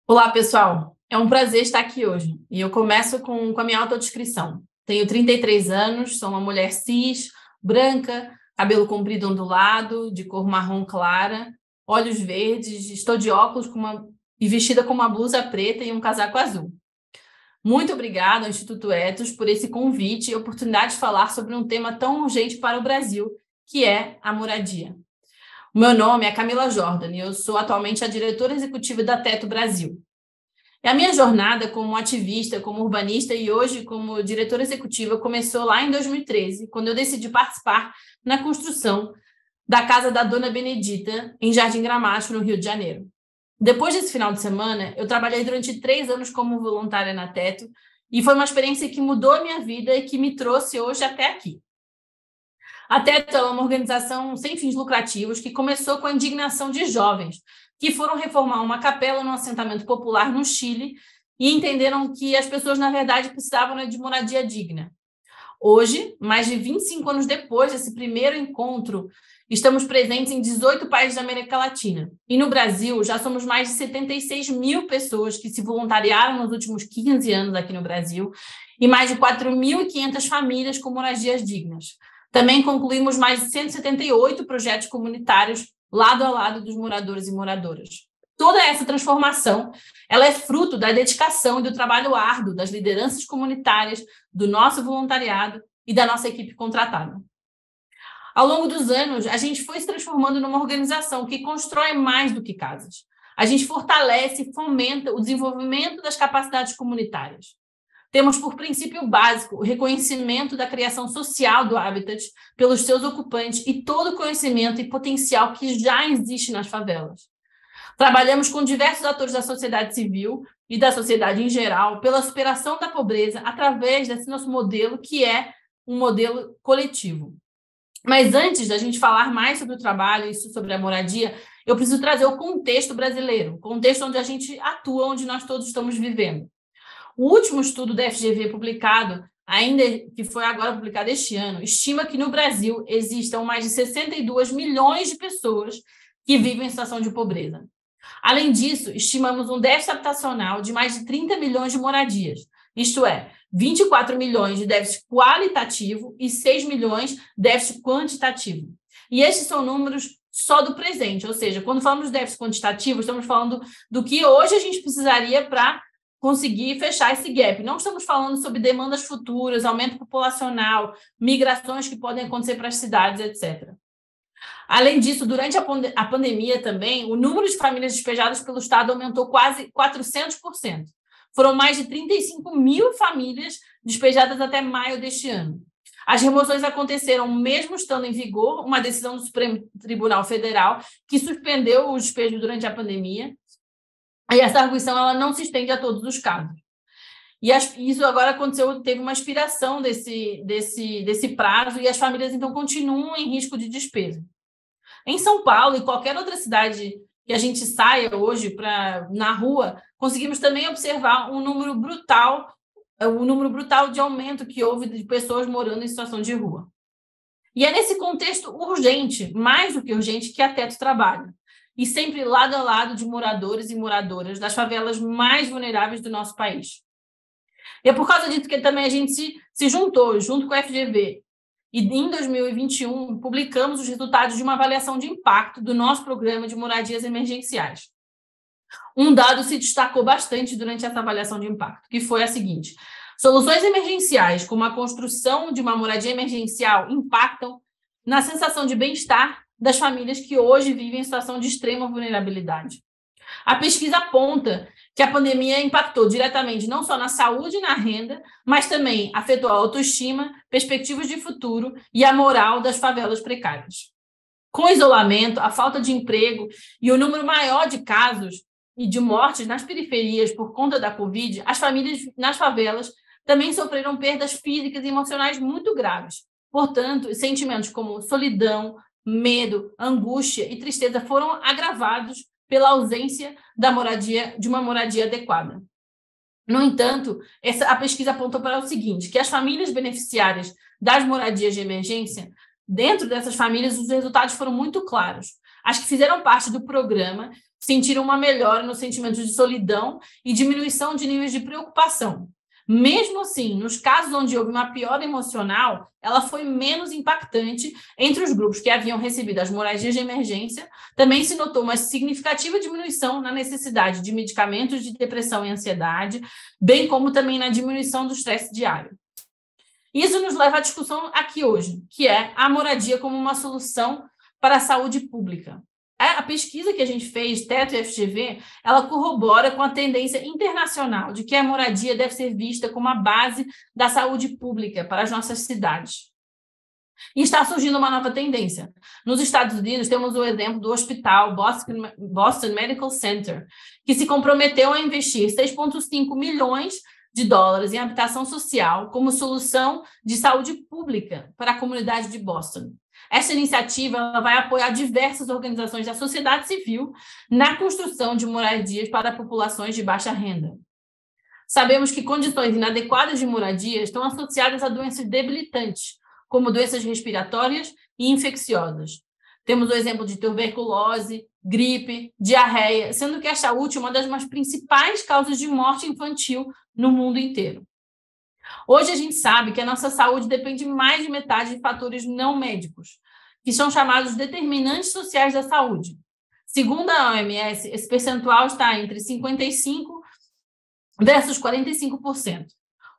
Olá, pessoal. É um prazer estar aqui hoje. E eu começo com a minha autodescrição. Tenho 33 anos, sou uma mulher cis, branca, cabelo comprido ondulado, de cor marrom clara, olhos verdes, estou de óculos e vestida com uma blusa preta e um casaco azul. Muito obrigada ao Instituto Ethos por esse convite e oportunidade de falar sobre um tema tão urgente para o Brasil, que é a moradia. O meu nome é Camila Jordan e eu sou atualmente a diretora executiva da Teto Brasil. E a minha jornada como ativista, como urbanista e hoje como diretora executiva começou lá em 2013, quando eu decidi participar na construção da Casa da Dona Benedita, em Jardim Gramacho, no Rio de Janeiro. Depois desse final de semana, eu trabalhei durante 3 anos como voluntária na Teto e foi uma experiência que mudou a minha vida e que me trouxe hoje até aqui. A Teto é uma organização sem fins lucrativos que começou com a indignação de jovens que foram reformar uma capela num assentamento popular no Chile e entenderam que as pessoas, na verdade, precisavam de moradia digna. Hoje, mais de 25 anos depois desse primeiro encontro, estamos presentes em 18 países da América Latina. E no Brasil, já somos mais de 76 mil pessoas que se voluntariaram nos últimos 15 anos aqui no Brasil e mais de 4.500 famílias com moradias dignas. Também concluímos mais de 178 projetos comunitários lado a lado dos moradores e moradoras. Toda essa transformação, ela é fruto da dedicação e do trabalho árduo das lideranças comunitárias, do nosso voluntariado e da nossa equipe contratada. Ao longo dos anos, a gente foi se transformando numa organização que constrói mais do que casas. A gente fortalece e fomenta o desenvolvimento das capacidades comunitárias. Temos por princípio básico o reconhecimento da criação social do habitat pelos seus ocupantes e todo o conhecimento e potencial que já existe nas favelas. Trabalhamos com diversos atores da sociedade civil e da sociedade em geral pela superação da pobreza através desse nosso modelo, que é um modelo coletivo. Mas antes da gente falar mais sobre o trabalho e sobre a moradia, eu preciso trazer o contexto brasileiro, o contexto onde a gente atua, onde nós todos estamos vivendo. O último estudo da FGV publicado, ainda que foi agora publicado este ano, estima que no Brasil existam mais de 62 milhões de pessoas que vivem em situação de pobreza. Além disso, estimamos um déficit habitacional de mais de 30 milhões de moradias, isto é, 24 milhões de déficit qualitativo e 6 milhões de déficit quantitativo. E estes são números só do presente, ou seja, quando falamos de déficit quantitativo, estamos falando do que hoje a gente precisaria para conseguir fechar esse gap. Não estamos falando sobre demandas futuras, aumento populacional, migrações que podem acontecer para as cidades, etc. Além disso, durante a pandemia também, o número de famílias despejadas pelo Estado aumentou quase 400%. Foram mais de 35 mil famílias despejadas até maio deste ano. As remoções aconteceram mesmo estando em vigor uma decisão do Supremo Tribunal Federal que suspendeu o despejo durante a pandemia, e essa arguição ela não se estende a todos os casos. E isso agora aconteceu, teve uma expiração desse prazo, e as famílias, então, continuam em risco de despejo. Em São Paulo e qualquer outra cidade que a gente saia hoje na rua, conseguimos também observar um número brutal de aumento que houve de pessoas morando em situação de rua. E é nesse contexto urgente, mais do que urgente, que a Teto trabalha. E sempre lado a lado de moradores e moradoras das favelas mais vulneráveis do nosso país. E é por causa disso que também a gente se juntou, junto com a FGV, e em 2021 publicamos os resultados de uma avaliação de impacto do nosso programa de moradias emergenciais. Um dado se destacou bastante durante essa avaliação de impacto, que foi a seguinte: soluções emergenciais, como a construção de uma moradia emergencial, impactam na sensação de bem-estar das famílias que hoje vivem em situação de extrema vulnerabilidade. A pesquisa aponta que a pandemia impactou diretamente não só na saúde e na renda, mas também afetou a autoestima, perspectivas de futuro e a moral das favelas precárias. Com o isolamento, a falta de emprego e o número maior de casos e de mortes nas periferias por conta da Covid, as famílias nas favelas também sofreram perdas físicas e emocionais muito graves. Portanto, sentimentos como solidão, medo, angústia e tristeza foram agravados pela ausência de uma moradia adequada. No entanto, a pesquisa apontou para o seguinte, que as famílias beneficiárias das moradias de emergência, dentro dessas famílias, os resultados foram muito claros. As que fizeram parte do programa sentiram uma melhora no sentimento de solidão e diminuição de níveis de preocupação. Mesmo assim, nos casos onde houve uma piora emocional, ela foi menos impactante entre os grupos que haviam recebido as moradias de emergência. Também se notou uma significativa diminuição na necessidade de medicamentos de depressão e ansiedade, bem como também na diminuição do estresse diário. Isso nos leva à discussão aqui hoje, que é a moradia como uma solução para a saúde pública. A pesquisa que a gente fez, Teto e FGV, ela corrobora com a tendência internacional de que a moradia deve ser vista como a base da saúde pública para as nossas cidades. E está surgindo uma nova tendência. Nos Estados Unidos, temos o exemplo do hospital Boston Medical Center, que se comprometeu a investir 6,5 milhões de dólares em habitação social como solução de saúde pública para a comunidade de Boston. Essa iniciativa ela vai apoiar diversas organizações da sociedade civil na construção de moradias para populações de baixa renda. Sabemos que condições inadequadas de moradia estão associadas a doenças debilitantes, como doenças respiratórias e infecciosas. Temos o exemplo de tuberculose, gripe, diarreia, sendo que esta última é uma das principais causas de morte infantil no mundo inteiro. Hoje a gente sabe que a nossa saúde depende mais de metade de fatores não médicos, que são chamados determinantes sociais da saúde. Segundo a OMS, esse percentual está entre 55% versus 45%.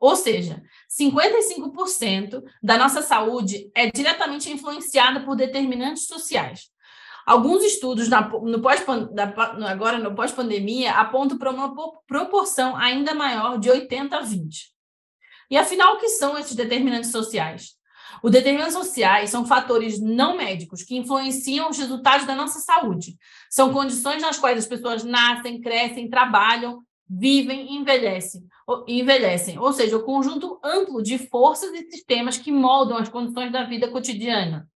Ou seja, 55% da nossa saúde é diretamente influenciada por determinantes sociais. Alguns estudos agora no pós-pandemia apontam para uma proporção ainda maior de 80-20. E afinal, o que são esses determinantes sociais? Os determinantes sociais são fatores não médicos que influenciam os resultados da nossa saúde. São condições nas quais as pessoas nascem, crescem, trabalham, vivem e envelhecem. Ou seja, o conjunto amplo de forças e sistemas que moldam as condições da vida cotidiana.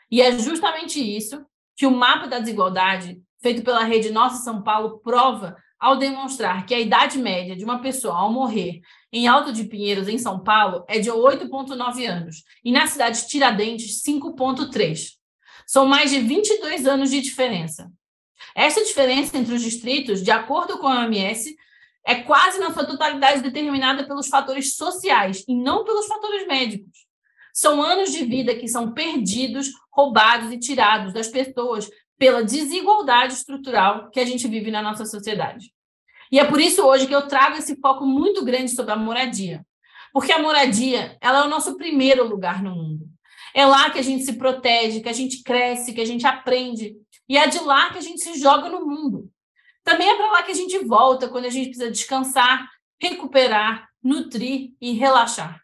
E é justamente isso que o mapa da desigualdade, feito pela rede Nossa São Paulo, prova ao demonstrar que a idade média de uma pessoa ao morrer em Alto de Pinheiros, em São Paulo, é de 8,9 anos, e na cidade de Tiradentes, 5,3. São mais de 22 anos de diferença. Essa diferença entre os distritos, de acordo com a OMS, é quase na sua totalidade determinada pelos fatores sociais e não pelos fatores médicos. São anos de vida que são perdidos, roubados e tirados das pessoas pela desigualdade estrutural que a gente vive na nossa sociedade. E é por isso hoje que eu trago esse foco muito grande sobre a moradia. Porque a moradia, ela é o nosso primeiro lugar no mundo. É lá que a gente se protege, que a gente cresce, que a gente aprende. E é de lá que a gente se joga no mundo. Também é para lá que a gente volta quando a gente precisa descansar, recuperar, nutrir e relaxar.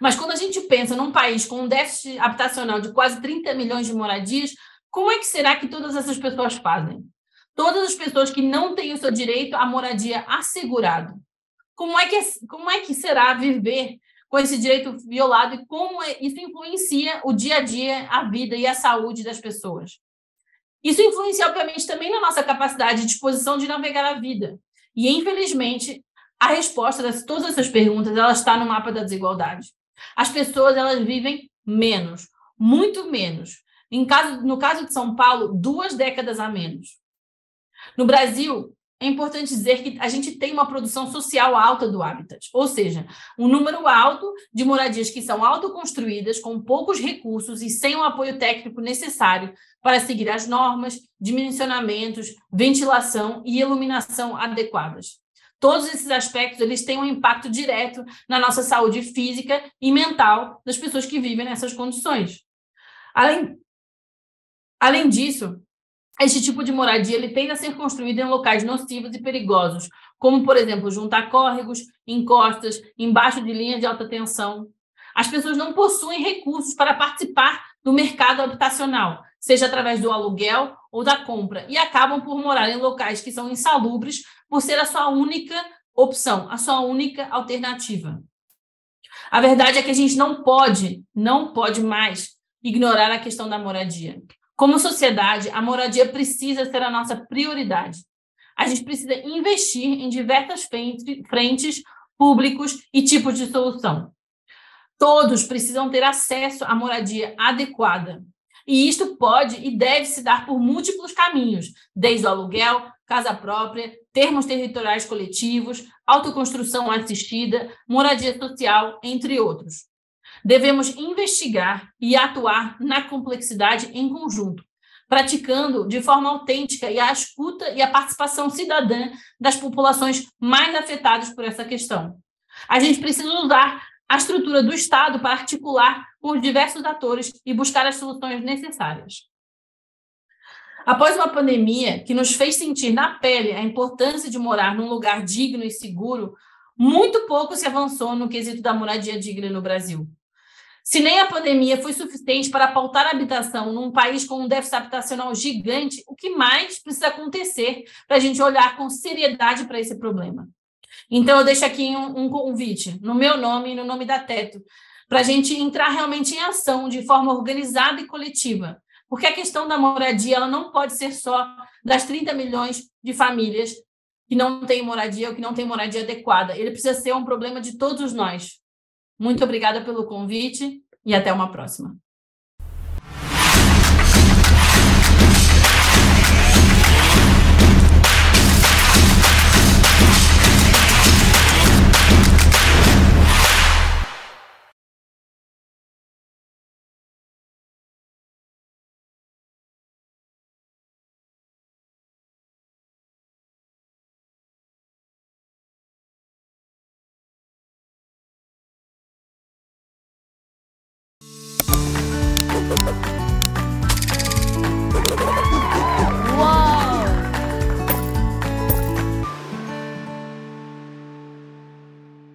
Mas quando a gente pensa num país com um déficit habitacional de quase 30 milhões de moradias, como é que será que todas essas pessoas fazem? Todas as pessoas que não têm o seu direito à moradia assegurado. Como é que será viver com esse direito violado e como isso influencia o dia a dia, a vida e a saúde das pessoas? Isso influencia, obviamente, também na nossa capacidade de disposição de navegar a vida. E, infelizmente, a resposta a todas essas perguntas ela está no mapa da desigualdade. As pessoas elas vivem menos, muito menos. No caso de São Paulo, 2 décadas a menos. No Brasil, é importante dizer que a gente tem uma produção social alta do habitat, ou seja, um número alto de moradias que são autoconstruídas, com poucos recursos e sem o apoio técnico necessário para seguir as normas, dimensionamentos, ventilação e iluminação adequadas. Todos esses aspectos eles têm um impacto direto na nossa saúde física e mental das pessoas que vivem nessas condições. Além disso, este tipo de moradia ele tende a ser construído em locais nocivos e perigosos, como, por exemplo, junto a córregos, encostas, embaixo de linhas de alta tensão. As pessoas não possuem recursos para participar do mercado habitacional, seja através do aluguel ou da compra, e acabam por morar em locais que são insalubres por ser a sua única opção, a sua única alternativa. A verdade é que a gente não pode mais ignorar a questão da moradia. Como sociedade, a moradia precisa ser a nossa prioridade. A gente precisa investir em diversas frentes, públicos e tipos de solução. Todos precisam ter acesso à moradia adequada. E isto pode e deve se dar por múltiplos caminhos, desde o aluguel, casa própria, termos territoriais coletivos, autoconstrução assistida, moradia social, entre outros. Devemos investigar e atuar na complexidade em conjunto, praticando de forma autêntica e a escuta e a participação cidadã das populações mais afetadas por essa questão. A gente precisa usar a estrutura do Estado para articular com os diversos atores e buscar as soluções necessárias. Após uma pandemia que nos fez sentir na pele a importância de morar num lugar digno e seguro, muito pouco se avançou no quesito da moradia digna no Brasil. Se nem a pandemia foi suficiente para pautar a habitação num país com um déficit habitacional gigante, o que mais precisa acontecer para a gente olhar com seriedade para esse problema? Então, eu deixo aqui um convite, no meu nome e no nome da Teto, para a gente entrar realmente em ação de forma organizada e coletiva, porque a questão da moradia ela não pode ser só das 30 milhões de famílias que não têm moradia ou que não têm moradia adequada. Ele precisa ser um problema de todos nós. Muito obrigada pelo convite e até uma próxima.